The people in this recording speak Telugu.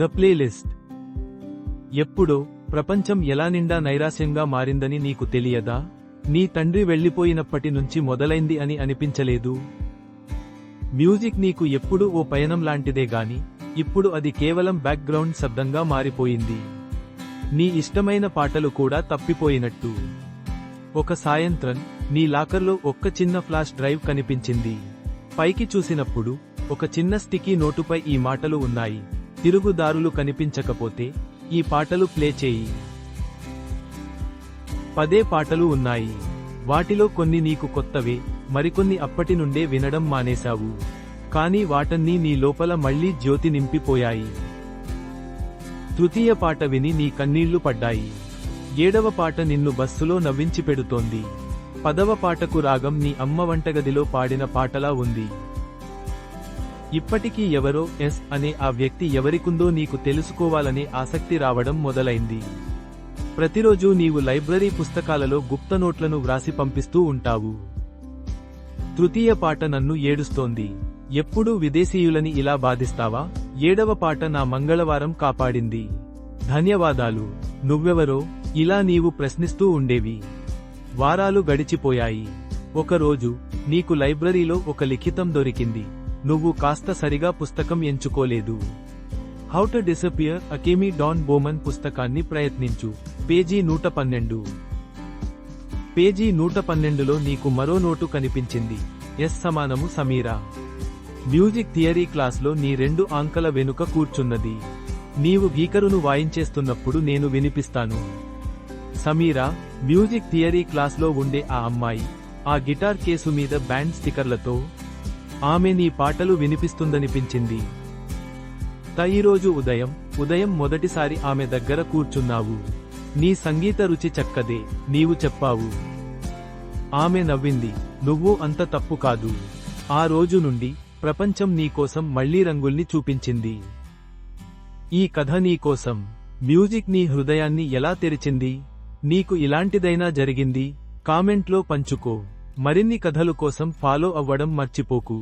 The playlist. ఎప్పుడో ప్రపంచం ఎలా నిండా నైరాశ్యంగా మారిందని నీకు తెలియదా? నీ తండ్రి వెళ్లిపోయినప్పటి నుంచి మొదలైంది అని అనిపించలేదు? మ్యూజిక్ నీకు ఎప్పుడూ ఓ పయనం లాంటిదే గాని ఇప్పుడు అది కేవలం బ్యాక్గ్రౌండ్ శబ్దంగా మారిపోయింది. నీ ఇష్టమైన పాటలు కూడా తప్పిపోయినట్టు. ఒక సాయంత్రం నీ లాకర్లో ఒక్క చిన్న ఫ్లాష్ డ్రైవ్ కనిపించింది. పైకి చూసినప్పుడు ఒక చిన్న స్టికీ నోటుపై ఈ మాటలు ఉన్నాయి: తిరుగుదారులు కనిపించకపోతే ఈ పాటలు ప్లే చేయి. 10 పాటలు ఉన్నాయి. వాటిలో కొన్ని నీకు కొత్తవే, మరికొన్ని అప్పటి నుండే వినడం మానేశావు. కానీ వాటన్నీ నీ లోపల మళ్లీ జ్యోతి నింపిపోయాయి. తృతీయ పాట విని నీ కన్నీళ్లు పడ్డాయి. 7వ పాట నిన్ను బస్సులో నవ్వించి పెడుతోంది. 10వ పాటకు రాగం నీ అమ్మ వంటగదిలో పాడిన పాటలా ఉంది. ఇప్పటికీ ఎవరో ఎస్ అనే ఆ వ్యక్తి ఎవరికుందో నీకు తెలుసుకోవాలనే ఆసక్తి రావడం మొదలైంది. ప్రతిరోజూ నీవు లైబ్రరీ పుస్తకాలలో గుప్త నోట్లను వ్రాసి పంపిస్తూ ఉంటావు. తృతీయ పాట నన్ను ఏడుస్తోంది. ఎప్పుడూ విదేశీయులని ఇలా బాధిస్తావా? 7వ పాట నా మంగళవారం కాపాడింది. ధన్యవాదాలు. నువ్వెవరో? ఇలా నీవు ప్రశ్నిస్తూ ఉండేవి. వారాలు గడిచిపోయాయి. ఒకరోజు నీకు లైబ్రరీలో ఒక లిఖితం దొరికింది. నువ్వు కాస్త సరిగా పుస్తకం ఎంచుకోలేదు. How to disappear Akemi Dawn Bowman పుస్తకాన్ని ప్రయత్నించు. పేజీ 112. పేజీ 112లో నీకు మరో నోటు కనిపించింది. ఎస్ సమానము సమీరా. మ్యూజిక్ థియరీ క్లాస్లో నీ 2 అంకెల వెనుక కూర్చున్నది. నీవు గీకరును వాయించేస్తున్నప్పుడు నేను వినిపిస్తాను. సమీరా, మ్యూజిక్ థియరీ క్లాస్లో ఉండే ఆ అమ్మాయి, ఆ గిటార్ కేసు మీద బ్యాండ్ స్టిక్కర్లతో. ఆమె నీ పాటలు వినిపిస్తుందనిపించింది. ఈరోజు ఉదయం మొదటిసారి ఆమె దగ్గర కూర్చున్నావు. నీ సంగీత రుచి చక్కదే, నీవు చెప్పావు. ఆమె నవ్వింది. నువ్వు అంత తప్పు కాదు. ఆ రోజు నుండి ప్రపంచం నీకోసం మళ్లీ రంగుల్ని చూపించింది. ఈ కథ నీకోసం. మ్యూజిక్ నీ హృదయాన్ని ఎలా తెరిచింది? నీకు ఇలాంటిదైనా జరిగింది? కామెంట్లో పంచుకో. మరిన్ని కథలు కోసం ఫాలో అవ్వడం మర్చిపోకు.